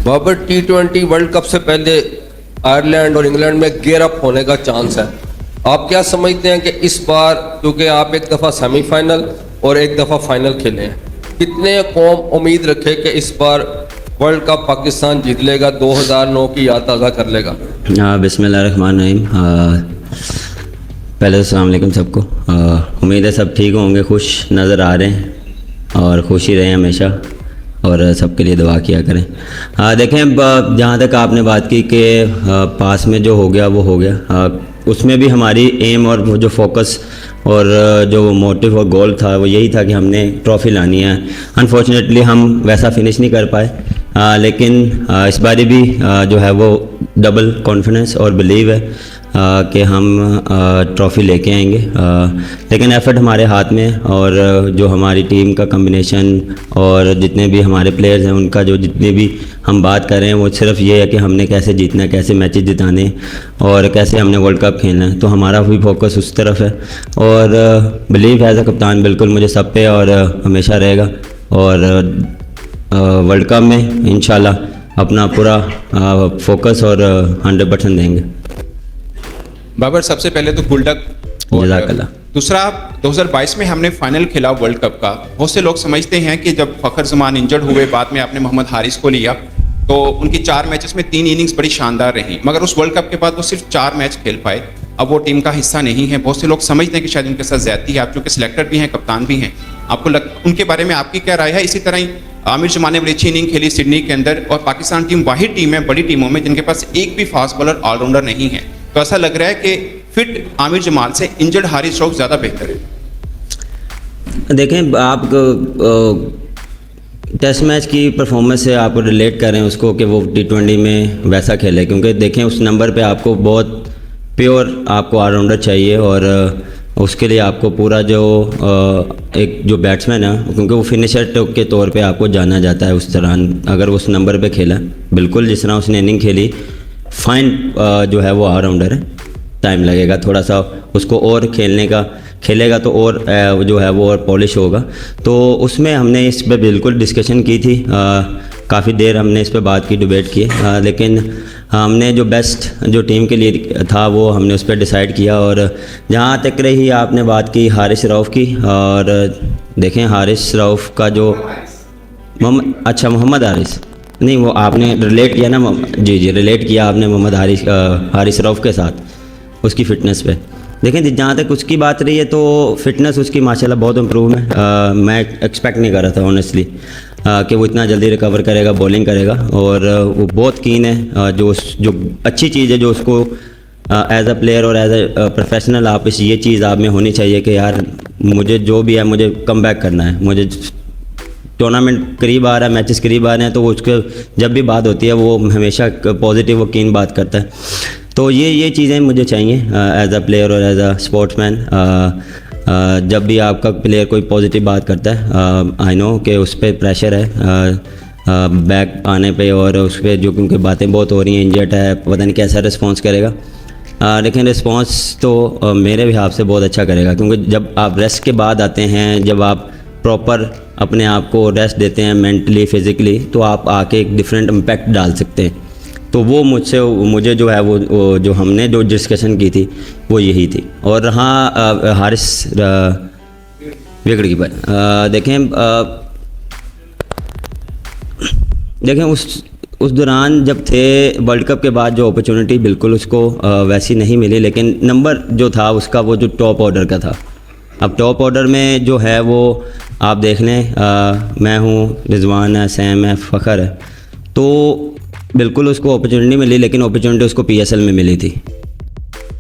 Babar T20 world cup से पहले Ireland और इंग्लैंड में गेयर अप होने का चांस है। आप क्या समझते हैं कि इस बार, क्योंकि आप एक दफ़ा सेमीफाइनल और एक दफ़ा फाइनल खेले हैं, कितने कौम उम्मीद रखे कि इस बार वर्ल्ड कप पाकिस्तान जीत लेगा, 2009 की याद ताज़ा कर लेगा? बिस्मिल्लाहिर्रहमानिर्रहीम। पहले तो अस्सलाम वालेकुम सबको। उम्मीद है सब ठीक होंगे, खुश नज़र आ रहे हैं और खुश ही रहें हमेशा और सबके लिए दुआ किया करें। देखें, जहाँ तक आपने बात की कि पास में जो हो गया वो हो गया, उसमें भी हमारी एम और वो जो फोकस और जो मोटिव और गोल था वो यही था कि हमने ट्रॉफ़ी लानी है। अनफॉर्चुनेटली हम वैसा फिनिश नहीं कर पाए, लेकिन इस बारी भी जो है वो डबल कॉन्फिडेंस और बिलीव है कि हम ट्रॉफ़ी लेके आएंगे। लेकिन एफर्ट हमारे हाथ में है और जो हमारी टीम का कम्बिनेशन और जितने भी हमारे प्लेयर्स हैं उनका जो जितने भी हम बात कर रहे हैं वो सिर्फ ये है कि हमने कैसे जीतना है, कैसे मैचेस जिताने और कैसे हमने वर्ल्ड कप खेलना है। तो हमारा भी फोकस उस तरफ है और बिलीव है एज अ कप्तान बिल्कुल मुझे सब पे और हमेशा रहेगा और वर्ल्ड कप में इंशाल्लाह अपना पूरा फोकस और 100% देंगे। बाबर, सबसे पहले तो गुड लक। जज़ाकल्लाह। दूसरा, 2022 में हमने फाइनल खेला वर्ल्ड कप का। बहुत से लोग समझते हैं कि जब फ़खर जमान इंजर्ड हुए, बाद में आपने मोहम्मद हारिस को लिया, तो उनकी 4 मैचेस में 3 इनिंग्स बड़ी शानदार रही, मगर उस वर्ल्ड कप के बाद वो सिर्फ 4 मैच खेल पाए। अब वो टीम का हिस्सा नहीं है। बहुत से लोग समझते हैं कि शायद उनके साथ ज़्यादती है। आप चूँकि सिलेक्टर भी हैं, कप्तान भी हैं, उनके बारे में आपकी क्या राय है? इसी तरह ही आमिर जमान ने बड़ी अच्छी इनिंग खेली सिडनी के अंदर, और पाकिस्तान टीम वाहिद टीम है बड़ी टीमों में जिनके पास एक भी फास्ट बॉलर ऑलराउंडर नहीं है। तो ऐसा लग रहा है कि फिट आमिर जमाल से इंजर्ड हारिस राउफ ज़्यादा बेहतर है। देखें, आप टेस्ट मैच की परफॉर्मेंस से आप रिलेट करें उसको कि वो T20 में वैसा खेले, क्योंकि देखें उस नंबर पे आपको बहुत प्योर आपको ऑलराउंडर चाहिए और उसके लिए आपको पूरा जो एक जो बैट्समैन है, क्योंकि वो फिनिशर के तौर पे आपको जाना जाता है उस तरह। अगर उस नंबर पे खेला बिल्कुल जिस तरह उसने इनिंग खेली, फाइन जो है वो ऑलराउंडर है। टाइम लगेगा थोड़ा सा उसको और खेलेगा तो और जो है वो और पॉलिश होगा। तो उसमें हमने इस पे बिल्कुल डिस्कशन की थी, काफ़ी देर हमने इस पे बात की, डिबेट की, लेकिन हमने जो बेस्ट जो टीम के लिए था वो हमने उस पर डिसाइड किया। और जहाँ तक रही आपने बात की हारिस रऊफ़ की, और देखें हारिस रऊफ़ का जो मोहम्मद हारिस नहीं, वो आपने रिलेट किया ना, जी रिलेट किया आपने मोहम्मद हारिस रऊफ़ के साथ उसकी फ़िटनेस पे। देखें, जहाँ तक उसकी बात रही है तो फ़िटनेस उसकी माशाल्लाह बहुत इम्प्रूव है। मैं एक्सपेक्ट नहीं कर रहा था ऑनेस्टली कि वो इतना जल्दी रिकवर करेगा, बॉलिंग करेगा, और वो बहुत कीन है। जो अच्छी चीज़ है जो उसको एज अ प्लेयर और एज अ प्रोफेशनल आप ये चीज़ आप में होनी चाहिए कि यार मुझे जो भी है मुझे कम बैक करना है, मुझे टूर्नामेंट करीब आ रहा है, मैचेस करीब आ रहे हैं, तो वो उसके जब भी बात होती है वो हमेशा पॉजिटिव और कीन बात करता है। तो ये चीज़ें मुझे चाहिए एज अ प्लेयर और एज अ स्पोर्ट्समैन। जब भी आपका प्लेयर कोई पॉजिटिव बात करता है, आई नो कि उस पर प्रेशर है बैक आने पे, और उस पर जो क्योंकि बातें बहुत हो रही हैं, इंजर्ड है, पता नहीं कैसा रिस्पॉन्स करेगा। लेकिन रिस्पॉन्स तो मेरे हिसाब से बहुत अच्छा करेगा, क्योंकि जब आप रेस्ट के बाद आते हैं, जब आप प्रॉपर अपने आप को रेस्ट देते हैं मेंटली फिज़िकली, तो आप आके एक डिफरेंट इम्पैक्ट डाल सकते हैं। तो वो मुझे जो है वो जो हमने जो डिस्कशन की थी वो यही थी। और हाँ, हारिस विकेट कीपर, देखें उस दौरान जब थे वर्ल्ड कप के बाद जो अपॉर्चुनिटी बिल्कुल उसको वैसी नहीं मिली, लेकिन नंबर जो था उसका वो जो टॉप ऑर्डर का था। अब टॉप ऑर्डर में जो है वो आप देख लें, मैं हूँ, रिजवान है, सैम है, फ़खर है, तो बिल्कुल उसको अपॉर्चुनिटी मिली, लेकिन अपॉर्चुनिटी उसको PSL में मिली थी।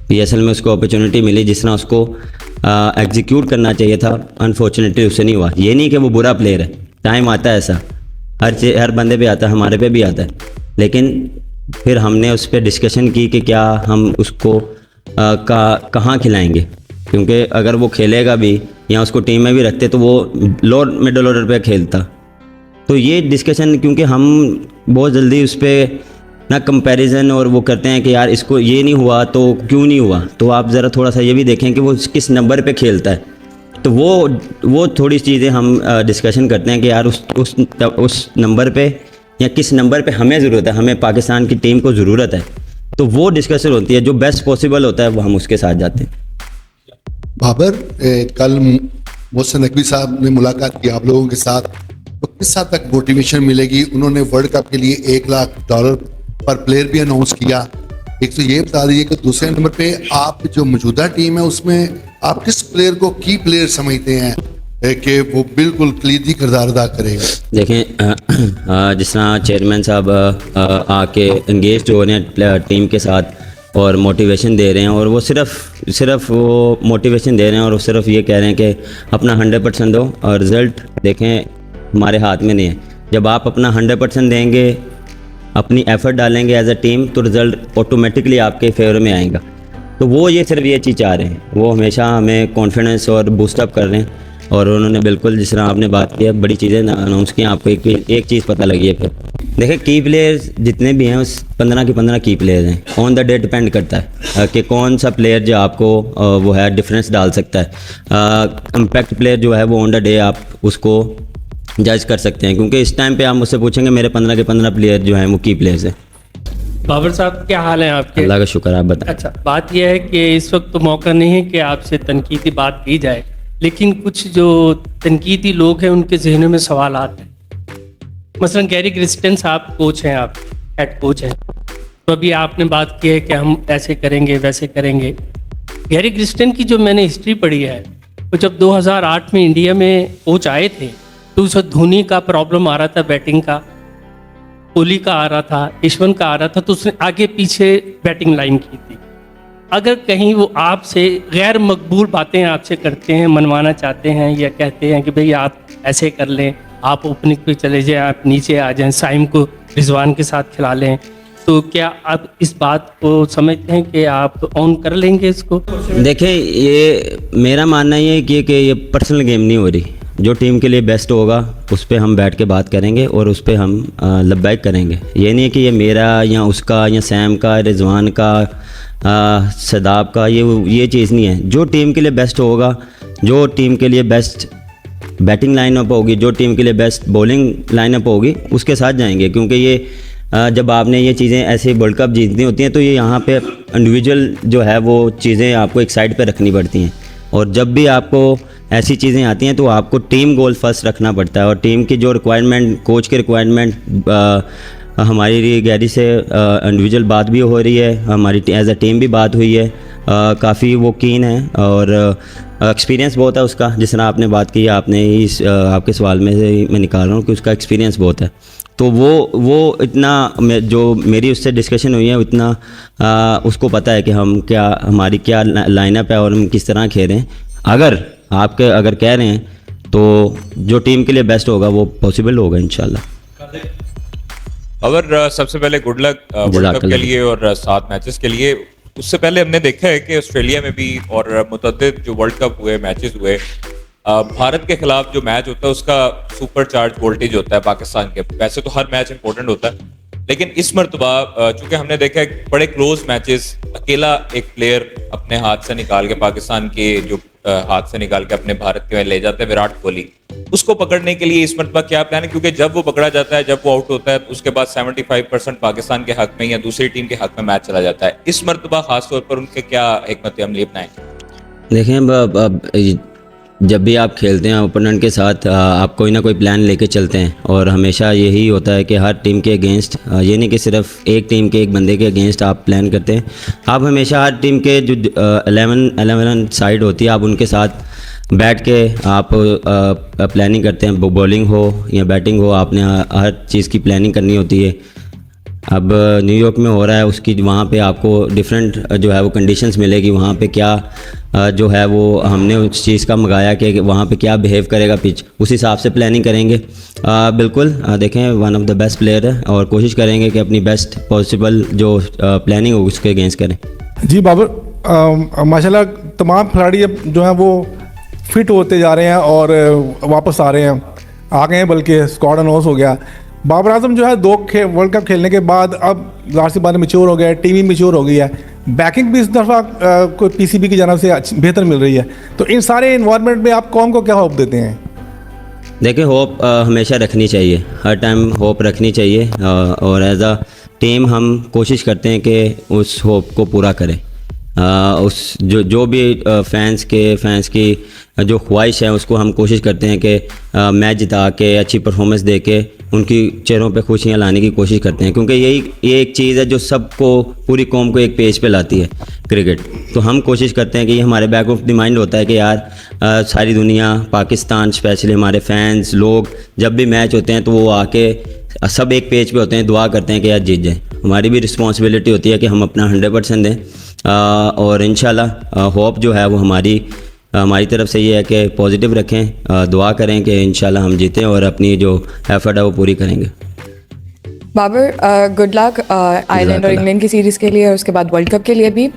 PSL में उसको अपॉर्चुनिटी मिली जिस तरह उसको एग्जीक्यूट करना चाहिए था, अनफॉर्चुनेटली उससे नहीं हुआ। ये नहीं कि वो बुरा प्लेयर है, टाइम आता है ऐसा, हर बंदे पे आता है, हमारे पे भी आता है, लेकिन फिर हमने उस पर डिस्कशन की कि क्या हम उसको कहाँ खिलाएंगे, क्योंकि अगर वो खेलेगा भी या उसको टीम में भी रखते तो वो लोअर मिडल ऑर्डर पे खेलता। तो ये डिस्कशन, क्योंकि हम बहुत जल्दी उस पर ना कंपैरिजन और वो करते हैं कि यार इसको ये नहीं हुआ तो क्यों नहीं हुआ, तो आप ज़रा थोड़ा सा ये भी देखें कि वो किस नंबर पे खेलता है। तो वो थोड़ी चीज़ें हम डिस्कशन करते हैं कि यार उस नंबर पे या किस नंबर पे हमें ज़रूरत है, हमें पाकिस्तान की टीम को ज़रूरत है, तो वो डिस्कशन होती है। जो बेस्ट पॉसिबल होता है वो हम उसके साथ जाते हैं। बाबर, कल मोहसिन नकवी साहब ने मुलाकात की आप लोगों के साथ, तो किस हद तक मोटिवेशन मिलेगी? उन्होंने वर्ल्ड कप के लिए $1 लाख पर प्लेयर भी अनाउंस किया। एक तो ये बता दीजिए कि दूसरे नंबर पे आप जो मौजूदा टीम है उसमें आप किस प्लेयर को की प्लेयर समझते हैं कि वो बिल्कुल कलीदी किरदार अदा करेगा? देखें, जिस तरह चेयरमैन साहब आके इंगेज हो रहे हैं टीम के साथ और मोटिवेशन दे रहे हैं, और वो सिर्फ वो मोटिवेशन दे रहे हैं और वो सिर्फ ये कह रहे हैं कि अपना 100% दो, और रिज़ल्ट देखें हमारे हाथ में नहीं है। जब आप अपना 100% देंगे, अपनी एफर्ट डालेंगे एज अ टीम, तो रिज़ल्ट ऑटोमेटिकली आपके फेवर में आएगा। तो वो ये सिर्फ ये चीज़ चाह रहे हैं, वो हमेशा हमें कॉन्फिडेंस और बूस्टअप कर रहे हैं। और उन्होंने बिल्कुल जिस तरह आपने बात की, बड़ी चीज़ें अनाउंस की, आपको एक चीज़ पता लगी है। फिर देखिए, की प्लेयर्स जितने भी हैं उस 15 के 15 की प्लेयर्स हैं। ऑन द डे डिपेंड करता है कि कौन सा प्लेयर जो आपको वो है डिफरेंस डाल सकता है। इम्पैक्ट प्लेयर जो है वो ऑन द डे आप उसको जज कर सकते हैं, क्योंकि इस टाइम पे आप मुझसे पूछेंगे मेरे 15 के 15 प्लेयर जो हैं वो की प्लेयर्स हैं। बाबर साहब, क्या हाल है आपके? अल्लाह का शुक्र, आप बताएं। अच्छा, बात यह है कि इस वक्त तो मौका नहीं है कि आपसे तनकीदी बात की जाए, लेकिन कुछ जो तनकीदी लोग हैं उनके जहनों में सवाल आते हैं। मसलन गैरी क्रिस्टन साहब कोच हैं, आप हेड कोच हैं, तो अभी आपने बात की है कि हम ऐसे करेंगे वैसे करेंगे। गैरी क्रिस्टन की जो मैंने हिस्ट्री पढ़ी है, तो जब 2008 में इंडिया में कोच आए थे तो उस वक्त धोनी का प्रॉब्लम आ रहा था, बैटिंग का, कोहली का आ रहा था, ईश्वन का आ रहा था, तो उसने आगे पीछे बैटिंग लाइन की थी। अगर कहीं वो आपसे गैर मकबूल बातें आपसे करते हैं, मनवाना चाहते हैं, या कहते हैं कि भाई आप ऐसे कर लें, आप ओपनिंग पे चले जाएं, आप नीचे आ जाएं, साइम को रिजवान के साथ खिला लें, तो क्या आप इस बात को समझते हैं कि आप ऑन कर लेंगे इसको? देखें, ये मेरा मानना ये है कि ये पर्सनल गेम नहीं हो रही। जो टीम के लिए बेस्ट होगा उस पर हम बैठ के बात करेंगे और उस पर हम लब्बैक करेंगे। ये नहीं है कि ये मेरा या उसका या सैम का, रिजवान का, सदाब का, ये चीज़ नहीं है। जो टीम के लिए बेस्ट होगा, जो टीम के लिए बेस्ट बैटिंग लाइनअप होगी, जो टीम के लिए बेस्ट बॉलिंग लाइनअप होगी, उसके साथ जाएंगे। क्योंकि ये जब आपने ये चीज़ें ऐसे वर्ल्ड कप जीतनी होती हैं तो ये यहाँ पे इंडिविजुअल जो है वो चीज़ें आपको एक साइड पे रखनी पड़ती हैं, और जब भी आपको ऐसी चीज़ें आती हैं तो आपको टीम गोल फर्स्ट रखना पड़ता है। और टीम की जो रिक्वायरमेंट, कोच की रिक्वायरमेंट, हमारी गैरी से इंडिविजुअल बात भी हो रही है, हमारी एज अ टीम भी बात हुई है। काफ़ी वो कीन है और एक्सपीरियंस बहुत है उसका। जिस तरह आपने बात की, आपने इस आपके सवाल में से मैं निकाल रहा हूँ कि उसका एक्सपीरियंस बहुत है। तो वो इतना जो मेरी उससे डिस्कशन हुई है उतना उसको पता है कि हम क्या, हमारी क्या लाइनअप है और हम किस तरह खेल रहे हैं। अगर कह रहे हैं तो जो टीम के लिए बेस्ट होगा वो पॉसिबल होगा इंशाल्लाह। और सबसे पहले गुड लक वर्ल्ड कप के लिए और 7 मैचेस के लिए। उससे पहले हमने देखा है कि ऑस्ट्रेलिया में भी और मुतअद्दिद जो वर्ल्ड कप हुए, मैचेस हुए, भारत के खिलाफ जो मैच होता है उसका सुपर चार्ज वोल्टेज होता है पाकिस्तान के। वैसे तो हर मैच इंपॉर्टेंट होता है, लेकिन इस मरतबा चूंकि हमने देखा है बड़े क्लोज मैचेस, अकेला एक प्लेयर अपने हाथ से निकाल के, पाकिस्तान के जो हाथ से निकाल के अपने भारत के में ले जाते हैं, विराट कोहली, उसको पकड़ने के लिए इस मरतबा क्या प्लान है? क्योंकि जब वो पकड़ा जाता है, जब वो आउट होता है, तो उसके बाद 75% पाकिस्तान के हक में या दूसरी टीम के हक में मैच चला जाता है। इस मरतबा खासतौर पर उनके क्या हिकमत अमली अपनाएं? देखें, जब भी आप खेलते हैं ओपोनेंट के साथ, आप कोई ना कोई प्लान लेके चलते हैं, और हमेशा यही होता है कि हर टीम के अगेंस्ट, ये नहीं कि सिर्फ एक टीम के एक बंदे के अगेंस्ट आप प्लान करते हैं। आप हमेशा हर टीम के जो 11 साइड होती है, आप उनके साथ बैठ के आप प्लानिंग करते हैं। बॉलिंग हो या बैटिंग हो, आपने हर चीज़ की प्लानिंग करनी होती है। अब न्यूयॉर्क में हो रहा है, उसकी वहाँ पे आपको डिफरेंट जो है वो कंडीशंस मिलेगी। वहाँ पे क्या जो है वो हमने उस चीज़ का मंगाया कि वहाँ पे क्या बिहेव करेगा पिच, उस हिसाब से प्लानिंग करेंगे। बिल्कुल देखें, one of the best player है और कोशिश करेंगे कि अपनी बेस्ट पॉसिबल जो प्लानिंग हो उसके अगेंस्ट करें। जी बाबर, माशाल्लाह तमाम खिलाड़ी अब जो हैं वो फिट होते जा रहे हैं और वापस आ रहे हैं, आ गए हैं, बल्कि स्क्वाड अनाउंस हो गया। बाबर आजम जो है 2 वर्ल्ड कप खेलने के बाद अब ज़ाहिर सी बात मैच्योर हो गया है, टीम भी मैच्योर हो गई है, बैकिंग भी इस दफ़ा कोई पीसीबी की जानब से बेहतर मिल रही है। तो इन सारे इन्वायरमेंट में आप कौन को क्या होप देते हैं? देखिए होप हमेशा रखनी चाहिए, हर टाइम होप रखनी चाहिए, और एज अ टीम हम कोशिश करते हैं कि उस होप को पूरा करें। उस जो भी फैंस की जो ख्वाहिश है उसको हम कोशिश करते हैं कि मैच जिता के अच्छी परफॉर्मेंस दे के उनकी चेहरों पे खुशियां लाने की कोशिश करते हैं, क्योंकि ये एक चीज़ है जो सबको, पूरी कौम को एक पेज पे लाती है क्रिकेट। तो हम कोशिश करते हैं कि ये हमारे बैक ऑफ द माइंड होता है कि यार सारी दुनिया, पाकिस्तान स्पेशली हमारे फैंस लोग जब भी मैच होते हैं तो वो आके सब एक पेज पे होते हैं, दुआ करते हैं कि यार जीत जाए। हमारी भी रिस्पॉन्सिबिलिटी होती है कि हम अपना 100% दें, और इंशाल्लाह होप जो है वो हमारी तरफ से ये है कि पॉजिटिव रखें, दुआ करें कि इंशाल्लाह हम जीतें और अपनी जो एफर्ट है वो पूरी करेंगे। बाबर, गुड लक आयरलैंड और इंग्लैंड की सीरीज़ के लिए और उसके बाद वर्ल्ड कप के लिए भी।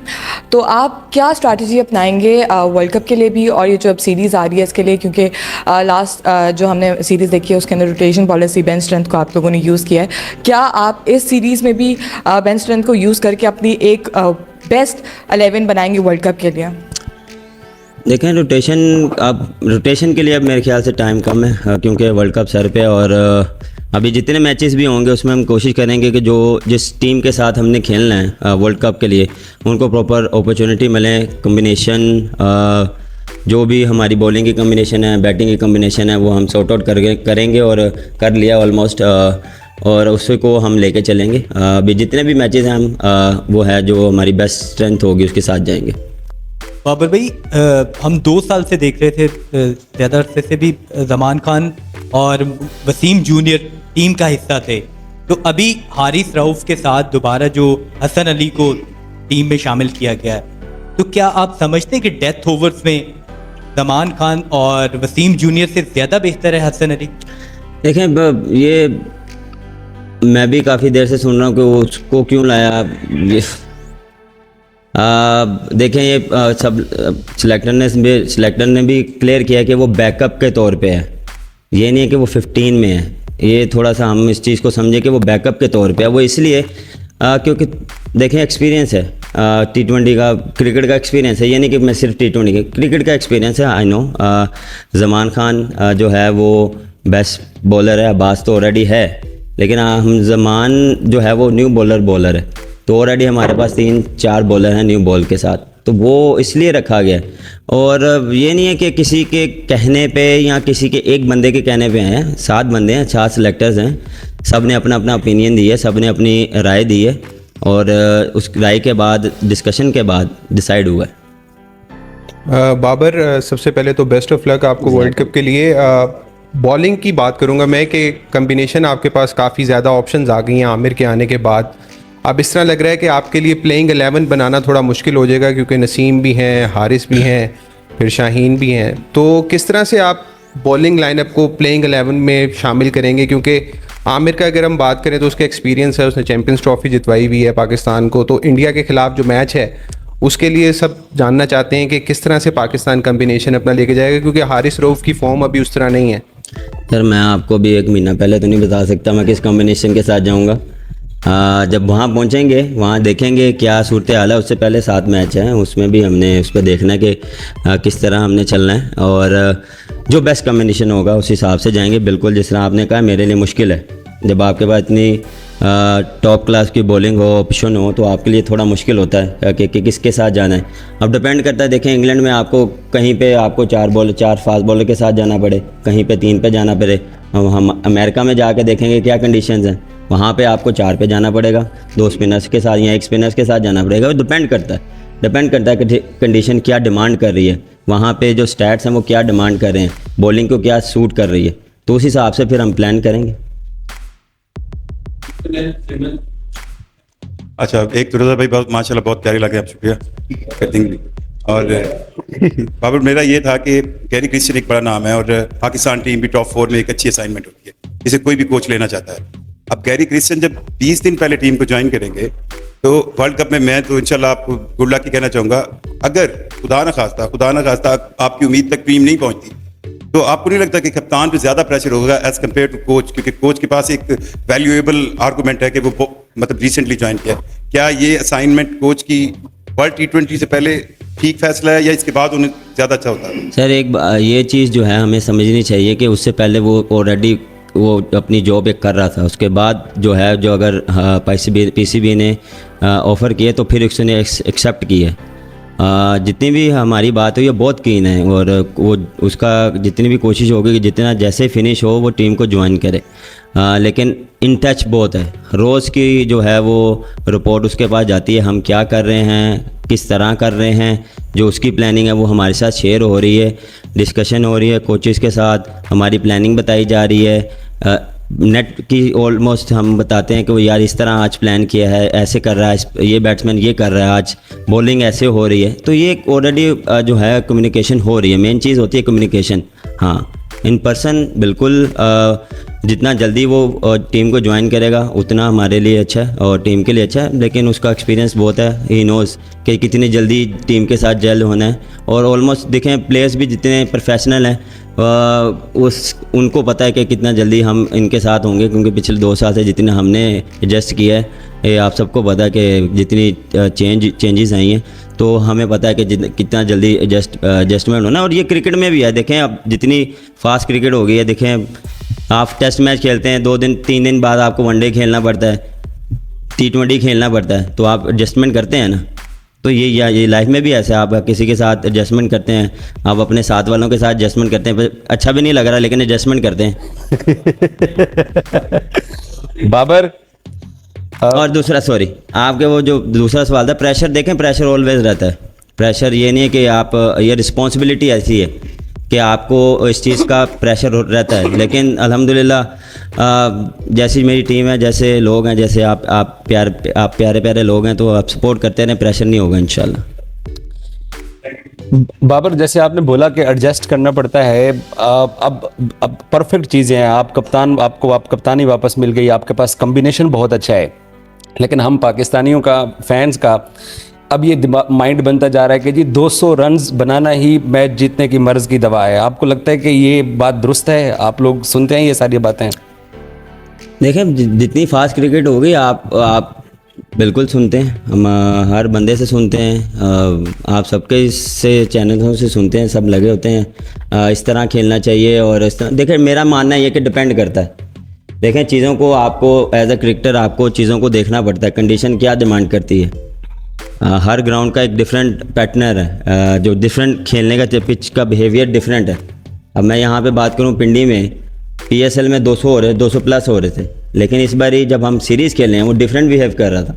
तो आप क्या स्ट्रैटेजी अपनाएंगे वर्ल्ड कप के लिए भी और ये जो अब सीरीज़ आ रही है इसके लिए, क्योंकि लास्ट जो हमने सीरीज़ देखी है उसके अंदर रोटेशन पॉलिसी, बेंच स्ट्रेंथ को आप लोगों ने यूज़ किया है, क्या आप इस सीरीज़ में भी बेंच स्ट्रेंथ को यूज़ करके अपनी एक बेस्ट 11 बनाएंगे वर्ल्ड कप के लिए? देखें रोटेशन के लिए अब मेरे ख्याल से टाइम कम है, क्योंकि वर्ल्ड कप सर पे है, और अभी जितने मैचेस भी होंगे उसमें हम कोशिश करेंगे कि जिस टीम के साथ हमने खेलना है वर्ल्ड कप के लिए उनको प्रॉपर अपॉर्चुनिटी मिले, कॉम्बिनेशन जो भी हमारी बॉलिंग की कॉम्बिनेशन है, बैटिंग की कॉम्बिनेशन है, वो हम सॉर्ट आउट करेंगे और कर लिया ऑलमोस्ट, और उसको हम लेके चलेंगे। अभी जितने भी मैचेस हैं हम वो है जो हमारी बेस्ट स्ट्रेंथ होगी उसके साथ जाएंगे। बाबर भाई, हम 2 साल से देख रहे थे, ज़्यादा अरसे से भी ज़मान खान और वसीम जूनियर टीम का हिस्सा थे, तो अभी हारिस रऊफ के साथ दोबारा जो हसन अली को टीम में शामिल किया गया है, तो क्या आप समझते हैं कि डेथ ओवर्स में ज़मान खान और वसीम जूनियर से ज़्यादा बेहतर है हसन अली? देखें ये मैं भी काफ़ी देर से सुन रहा हूँ कि उसको क्यों लाया। देखें ये सब सिलेक्टर ने भी क्लियर किया कि वो बैकअप के तौर पे है, ये नहीं है कि वो 15 में है। ये थोड़ा सा हम इस चीज़ को समझे कि वो बैकअप के तौर पे है। वो इसलिए क्योंकि देखें एक्सपीरियंस है, T20 का, क्रिकेट का एक्सपीरियंस है, ये नहीं कि मैं सिर्फ T20 का, क्रिकेट का एक्सपीरियंस है। आई नो ज़मान खान जो है वो बेस्ट बॉलर है, अब्बास तो ऑलरेडी है, लेकिन हम ज़मान जो है वो न्यू बॉलर है, तो ऑलरेडी हमारे पास 3-4 बॉलर हैं न्यू बॉल के साथ, तो वो इसलिए रखा गया। और ये नहीं है कि किसी के कहने पे या किसी के एक बंदे के कहने पे हैं, 7 बंदे हैं, 4 सिलेक्टर्स हैं, सब ने अपना अपना ओपिनियन दी है, सब ने अपनी राय दी है, और उस राय के बाद, डिस्कशन के बाद डिसाइड हुआ है। बाबर, सबसे पहले तो बेस्ट ऑफ लक आपको वर्ल्ड कप के लिए। बॉलिंग की बात करूंगा मैं कि कम्बिनेशन आपके पास काफ़ी ज़्यादा ऑप्शंस आ गई हैं आमिर के आने के बाद। अब इस तरह लग रहा है कि आपके लिए प्लेइंग 11 बनाना थोड़ा मुश्किल हो जाएगा, क्योंकि नसीम भी हैं, हारिस भी हैं, फिर शाहीन भी हैं। तो किस तरह से आप बॉलिंग लाइनअप को प्लेइंग 11 में शामिल करेंगे? क्योंकि आमिर का अगर हम बात करें तो उसका एक्सपीरियंस है, उसने चैम्पियंस ट्रॉफी जितवाई हुई है पाकिस्तान को, तो इंडिया के ख़िलाफ़ जो मैच है उसके लिए सब जानना चाहते हैं कि किस तरह से पाकिस्तान कम्बिनेशन अपना लेके जाएगा, क्योंकि हारिस रऊफ की फॉर्म अभी उस तरह नहीं है। सर मैं आपको भी 1 महीना पहले तो नहीं बता सकता मैं किस कॉम्बिनेशन के साथ जाऊंगा। जब वहाँ पहुँचेंगे वहाँ देखेंगे क्या सूरत हाल है। उससे पहले 7 मैच हैं, उसमें भी हमने उस पर देखना है कि किस तरह हमने चलना है, और जो बेस्ट कॉम्बिनेशन होगा उस हिसाब से जाएंगे। बिल्कुल जिस तरह आपने कहा, मेरे लिए मुश्किल है जब आपके पास इतनी टॉप क्लास की बॉलिंग हो, ऑप्शन हो, तो आपके लिए थोड़ा मुश्किल होता है कि किसके साथ जाना है। अब डिपेंड करता है, देखें इंग्लैंड में आपको कहीं पे आपको 4 फास्ट बॉलर के साथ जाना पड़े, कहीं पे 3 पे जाना पड़े। हम अमेरिका में जाके देखेंगे क्या कंडीशंस हैं, वहाँ पे आपको 4 पे जाना पड़ेगा, 2 स्पिनर्स के साथ या 1 स्पिनर्स के साथ जाना पड़ेगा। वो डिपेंड करता है कि कंडीशन क्या डिमांड कर रही है, वहाँ पे जो स्टैट्स हैं वो क्या डिमांड कर रहे हैं, बॉलिंग को क्या सूट कर रही है, तो उस हिसाब से फिर हम प्लान करेंगे। अच्छा, एक तो रज़ा भाई बहुत माशाल्लाह बहुत प्यारी लगे, आप शुक्रिया। और बाबर मेरा ये था कि गैरी क्रिस्टियन एक बड़ा नाम है और पाकिस्तान टीम भी टॉप 4 में एक अच्छी असाइनमेंट होती है, जिसे कोई भी कोच लेना चाहता है। अब गैरी क्रिस्टियन जब 20 दिन पहले टीम को ज्वाइन करेंगे तो वर्ल्ड कप में मैं तो इंशाल्लाह आपको गुड लक ही कहना चाहूँगा। अगर खुदा न खास्ता आपकी उम्मीद तक टीम नहीं पहुँचती तो आपको नहीं लगता कि कप्तान पे ज़्यादा प्रेशर होगा एज कम्पेयर टू कोच, क्योंकि कोच के पास एक वैल्यूएबल आर्गूमेंट है कि वो मतलब रिसेंटली ज्वाइन किया। क्या ये असाइनमेंट कोच की वर्ल्ड T20 से पहले ठीक फैसला है या इसके बाद उन्हें ज़्यादा अच्छा होता है? सर ये चीज़ जो है हमें समझनी चाहिए कि उससे पहले वो ऑलरेडी वो अपनी जॉब एक कर रहा था, उसके बाद जो है जो अगर पीसीबी ने ऑफ़र किए तो फिर उसने एक्सेप्ट किए। जितनी भी हमारी बात हुई है बहुत कीन है और वो उसका जितनी भी कोशिश होगी कि जितना जैसे फिनिश हो वो टीम को ज्वाइन करे, लेकिन इन टच बहुत है। रोज़ की जो है वो रिपोर्ट उसके पास जाती है, हम क्या कर रहे हैं, किस तरह कर रहे हैं, जो उसकी प्लानिंग है वो हमारे साथ शेयर हो रही है, डिस्कशन हो रही है कोचेज़ के साथ, हमारी प्लानिंग बताई जा रही है। नेट की ऑलमोस्ट हम बताते हैं कि वो यार इस तरह आज प्लान किया है, ऐसे कर रहा है, ये बैट्समैन ये कर रहा है, आज बॉलिंग ऐसे हो रही है। तो ये ऑलरेडी जो है कम्युनिकेशन हो रही है। मेन चीज़ होती है कम्युनिकेशन। हाँ, इन पर्सन बिल्कुल जितना जल्दी वो टीम को ज्वाइन करेगा उतना हमारे लिए अच्छा है और टीम के लिए अच्छा है। लेकिन उसका एक्सपीरियंस बहुत है, ही नोज़ कि कितनी जल्दी टीम के साथ जेल होना है। और ऑलमोस्ट देखें प्लेयर्स भी जितने प्रोफेशनल हैं उनको पता है कि कितना जल्दी हम इनके साथ होंगे, क्योंकि पिछले 2 साल से जितने हमने एडजस्ट किया है, ये आप सबको पता है कि जितनी चेंजेस आई हैं, तो हमें पता है कि कितना जल्दी एडजस्टमेंट होना। और ये क्रिकेट में भी है, देखें अब जितनी फास्ट क्रिकेट हो गई है, देखें आप टेस्ट मैच खेलते हैं 2 दिन 3 दिन बाद आपको वनडे खेलना पड़ता है, T20 खेलना पड़ता है, तो आप एडजस्टमेंट करते हैं ना। तो ये लाइफ में भी ऐसा है, आप किसी के साथ एडजस्टमेंट करते हैं, आप अपने साथ वालों के साथ एडजस्टमेंट करते हैं, अच्छा भी नहीं लग रहा लेकिन एडजस्टमेंट करते हैं। बाबर और दूसरा सॉरी आपके वो जो दूसरा सवाल था, प्रेशर देखें, प्रेशर ऑलवेज रहता है। प्रेशर ये नहीं है कि आप ये रिस्पॉन्सिबिलिटी ऐसी है कि आपको इस चीज़ का प्रेशर रहता है, लेकिन अल्हम्दुलिल्लाह जैसी मेरी टीम है, जैसे लोग हैं, जैसे आप प्यारे प्यारे लोग हैं, तो आप सपोर्ट करते रहें, प्रेशर नहीं होगा इंशाल्लाह। बाबर, जैसे आपने बोला कि एडजस्ट करना पड़ता है, अब परफेक्ट चीज़ें हैं, आप कप्तानी वापस मिल गई, आपके पास कम्बिनेशन बहुत अच्छा है, लेकिन हम पाकिस्तानियों का, फैंस का अब ये माइंड बनता जा रहा है कि जी 200 रन्स बनाना ही मैच जीतने की मर्ज़ की दवा है। आपको लगता है कि ये बात दुरुस्त है? आप लोग सुनते हैं ये सारी बातें? देखें जितनी फास्ट क्रिकेट हो गई आप बिल्कुल सुनते हैं, हम हर बंदे से सुनते हैं, आप सबके से चैनलों से सुनते हैं, सब लगे होते हैं इस तरह खेलना चाहिए और इस तरह। देखें मेरा मानना ये कि डिपेंड करता है। देखें चीज़ों को आपको एज ए क्रिकेटर आपको चीज़ों को देखना पड़ता है, कंडीशन क्या डिमांड करती है। हर ग्राउंड का एक डिफरेंट पैटर्न है, जो डिफरेंट खेलने का पिच का बिहेवियर डिफरेंट है। अब मैं यहाँ पे बात करूँ, पिंडी में PSL में 200 हो रहे, 200 प्लस हो रहे थे, लेकिन इस बार ही जब हम सीरीज़ खेल रहे हैं वो डिफरेंट बिहेव कर रहा था।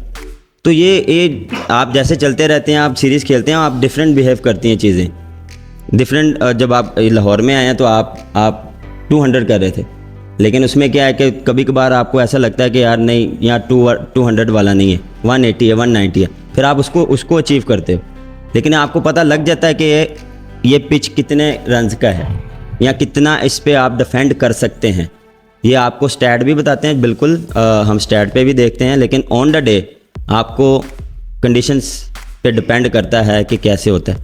तो ये आप जैसे चलते रहते हैं, आप सीरीज़ खेलते हैं, आप डिफरेंट बिहेव करती हैं चीज़ें डिफरेंट। जब आप लाहौर में आए हैं तो आप 200 कर रहे थे, लेकिन उसमें क्या है कि कभी कभार आपको ऐसा लगता है कि यार नहीं, यहाँ 200 वाला नहीं है, 180 है, 190 है, फिर आप उसको अचीव करते हो। लेकिन आपको पता लग जाता है कि ये पिच कितने रन्स का है या कितना इस पे आप डिफेंड कर सकते हैं। ये आपको स्टैट भी बताते हैं, बिल्कुल हम स्टैट पे भी देखते हैं, लेकिन ऑन द डे आपको कंडीशंस पे डिपेंड करता है कि कैसे होता है।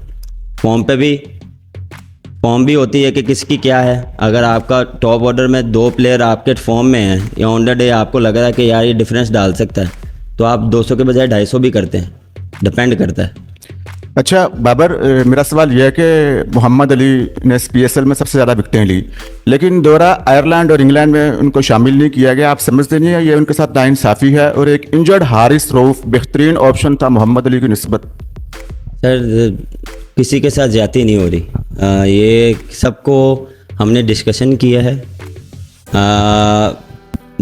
फॉर्म भी होती है कि किसकी क्या है। अगर आपका टॉप ऑर्डर में 2 प्लेयर आपके फॉर्म में हैं या ऑन द डे आपको लग रहा है कि यार ये डिफरेंस डाल सकता है, तो आप 200 के बजाय 250 भी करते हैं, डिपेंड करता है। अच्छा बाबर, मेरा सवाल यह है कि मोहम्मद अली ने PSL में सबसे ज़्यादा विकेटें ली, लेकिन दौरा आयरलैंड और इंग्लैंड में उनको शामिल नहीं किया गया। आप समझते नहीं है ये उनके साथ नाइंसाफ़ी है? और एक इंजर्ड हारिस रऊफ बेहतरीन ऑप्शन था मोहम्मद अली की निस्बत। सर किसी के साथ ज़्यादती नहीं हो रही, ये सबको हमने डिस्कशन किया है।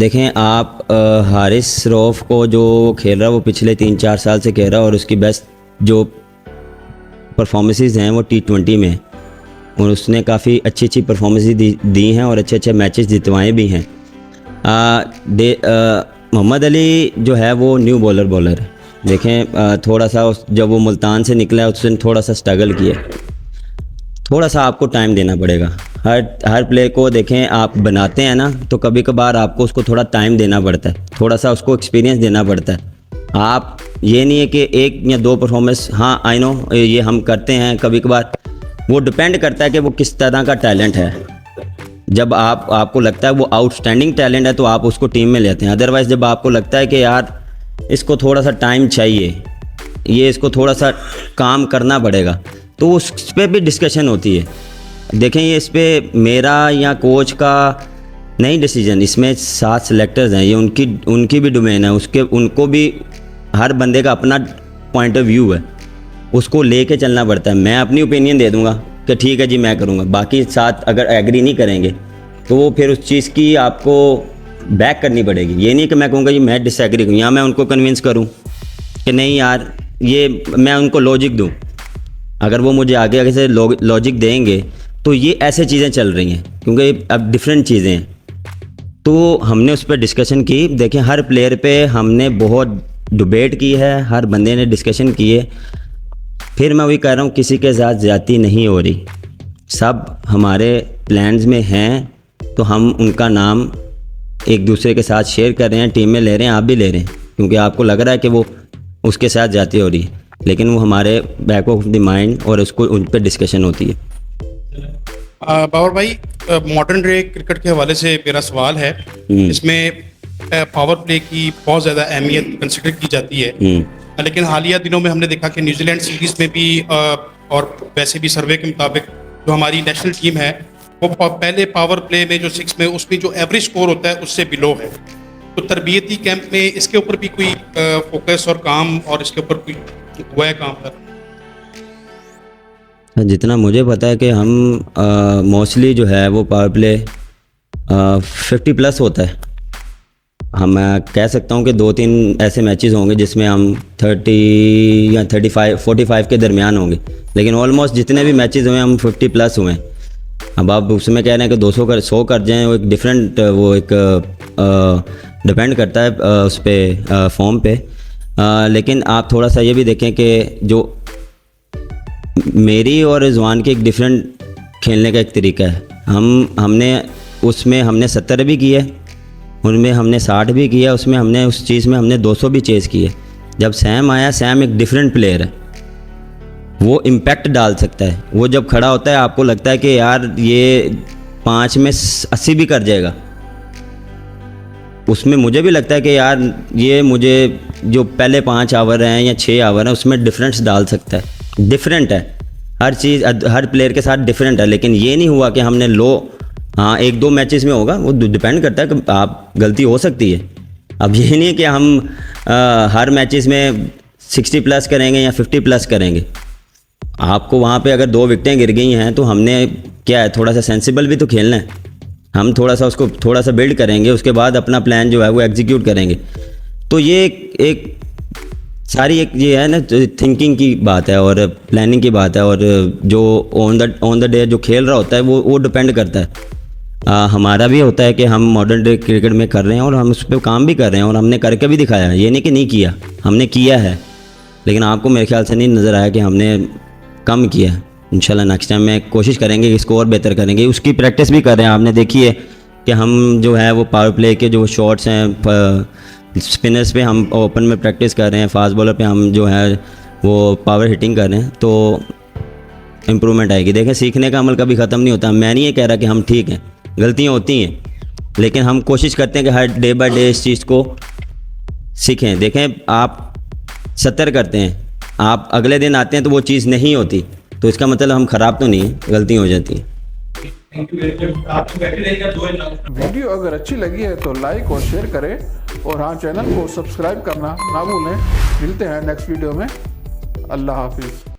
देखें आप हारिस रऊफ को जो खेल रहा है वो पिछले 3-4 साल से खेल रहा है और उसकी बेस्ट जो परफॉर्मेंसेस हैं वो T20 में, और उसने काफ़ी अच्छी परफॉर्मेंसेस दी हैं और अच्छे मैचेस जितवाए भी हैं। मोहम्मद अली जो है वो न्यू बॉलर है। देखें थोड़ा सा जब वो मुल्तान से निकला है उसने थोड़ा सा स्ट्रगल किया, थोड़ा सा आपको टाइम देना पड़ेगा। हर प्लेयर को देखें आप बनाते हैं ना, तो कभी कभार आपको उसको थोड़ा टाइम देना पड़ता है, थोड़ा सा उसको एक्सपीरियंस देना पड़ता है। आप ये नहीं है कि 1 या 2 परफॉर्मेंस, हाँ आई नो ये हम करते हैं कभी कभार, वो डिपेंड करता है कि वो किस तरह का टैलेंट है। जब आपको लगता है वो आउटस्टैंडिंग टैलेंट है तो आप उसको टीम में लेते हैं। अदरवाइज़ जब आपको लगता है कि यार इसको थोड़ा सा टाइम चाहिए, ये इसको थोड़ा सा काम करना पड़ेगा, तो उस पर भी डिस्कशन होती है। देखें ये इस पर मेरा या कोच का नहीं डिसीजन, इसमें 7 सेलेक्टर्स हैं, ये उनकी भी डोमेन है, उनको भी हर बंदे का अपना पॉइंट ऑफ व्यू है, उसको लेके चलना पड़ता है। मैं अपनी ओपिनियन दे दूंगा कि ठीक है जी मैं करूंगा, बाकी 7 अगर एग्री नहीं करेंगे तो वो फिर उस चीज़ की आपको बैक करनी पड़ेगी। ये नहीं कि मैं कहूँगा जी मैं डिसएग्री करूँ या मैं उनको कन्विंस करूँ कि नहीं यार ये, मैं उनको लॉजिक दूँ। अगर वो मुझे आगे से लॉजिक देंगे तो ये ऐसे चीज़ें चल रही हैं, क्योंकि अब डिफरेंट चीज़ें हैं। तो हमने उस पर डिस्कशन की। देखें हर प्लेयर पे हमने बहुत डिबेट की है, हर बंदे ने डिस्कशन की है। फिर मैं वही कह रहा हूँ, किसी के साथ ज़्यादती नहीं हो रही, सब हमारे प्लान्स में हैं, तो हम उनका नाम एक दूसरे के साथ शेयर कर रहे हैं, टीम में ले रहे हैं, आप भी ले रहे हैं, क्योंकि आपको लग रहा है कि वो उसके साथ ज़्यादती हो रही है, लेकिन वो हमारे बैक ऑफ द माइंड और उसको उन पर डिस्कशन होती है। बाबर भाई, मॉडर्न डे क्रिकेट के हवाले से मेरा सवाल है, इसमें पावर प्ले की बहुत ज़्यादा अहमियत कंसिडर की जाती है, लेकिन हालिया दिनों में हमने देखा कि न्यूजीलैंड सीरीज़ में भी और वैसे भी सर्वे के मुताबिक जो हमारी नेशनल टीम है वो पहले पावर प्ले में जो 6 में उसमें जो एवरेज स्कोर होता है उससे बिलो है। तो तरबियती कैंप में इसके ऊपर भी कोई फोकस और काम, और इसके ऊपर कोई हुआ है काम पर? जितना मुझे पता है कि हम मोस्टली जो है वो पावर प्ले 50+ होता है। हम कह सकता हूँ कि 2-3 ऐसे मैचेस होंगे जिसमें हम 30 या 45 के दरमियान होंगे, लेकिन ऑलमोस्ट जितने भी मैचेस हुए हम 50+ हुए हैं। अब आप उसमें कह रहे हैं कि 100 कर जाएँ, वो एक डिफरेंट, वो एक डिपेंड करता है उस पर फॉर्म पे। लेकिन आप थोड़ा सा ये भी देखें कि जो मेरी और रिजवान की एक डिफरेंट खेलने का एक तरीका है। हमने उसमें हमने 70 भी किए, उनमें हमने 60 भी किया, उसमें हमने उस चीज़ में हमने 200 भी चेज़ किए। जब सैम आया, सैम एक डिफरेंट प्लेयर है, वो इम्पैक्ट डाल सकता है। वो जब खड़ा होता है आपको लगता है कि यार ये 5 में 80 भी कर जाएगा। उसमें मुझे भी लगता है कि यार ये मुझे जो पहले 5 ओवर हैं या 6 ओवर हैं उसमें डिफरेंस डाल सकता है। डिफरेंट है हर चीज़, हर प्लेयर के साथ डिफरेंट है। लेकिन ये नहीं हुआ कि हमने हाँ 1-2 मैचेस में होगा, वो डिपेंड करता है कि आप गलती हो सकती है। अब ये नहीं कि हम हर मैचेस में 60+ करेंगे या 50+ करेंगे। आपको वहाँ पे अगर 2 विकेटें गिर गई हैं तो हमने क्या है, थोड़ा सा सेंसिबल भी तो खेलना है। हम थोड़ा सा उसको थोड़ा सा बिल्ड करेंगे, उसके बाद अपना प्लान जो है वो एग्जीक्यूट करेंगे। तो ये एक सारी एक ये है ना थिंकिंग की बात है और प्लानिंग की बात है, और जो ऑन द डे जो खेल रहा होता है वो डिपेंड करता है। हमारा भी होता है कि हम मॉडर्न डे क्रिकेट में कर रहे हैं और हम उस पर काम भी कर रहे हैं और हमने करके भी दिखाया है। ये नहीं कि नहीं किया, हमने किया है, लेकिन आपको मेरे ख्याल से नहीं नज़र आया कि हमने कम किया। इंशाल्लाह नेक्स्ट टाइम में कोशिश करेंगे कि स्कोर बेहतर करेंगे। उसकी प्रैक्टिस भी कर रहे हैं। आपने देखी है कि हम जो है वो पावर प्ले के जो शॉट्स हैं, स्पिनर्स पे हम ओपन में प्रैक्टिस कर रहे हैं, फास्ट बॉलर पे हम जो है वो पावर हिटिंग कर रहे हैं, तो इम्प्रूवमेंट आएगी। देखें सीखने का अमल कभी ख़त्म नहीं होता। मैं नहीं ये कह रहा कि हम ठीक हैं, गलतियाँ होती हैं, लेकिन हम कोशिश करते हैं कि हर डे बाय डे इस चीज़ को सीखें। देखें आप 70 करते हैं, आप अगले दिन आते हैं तो वो चीज़ नहीं होती, तो इसका मतलब हम ख़राब तो नहीं है, गलती हो जाती है। वीडियो अगर अच्छी लगी है तो लाइक और शेयर करें, और हाँ चैनल को सब्सक्राइब करना ना भूलें। मिलते हैं नेक्स्ट वीडियो में। अल्लाह हाफिज़।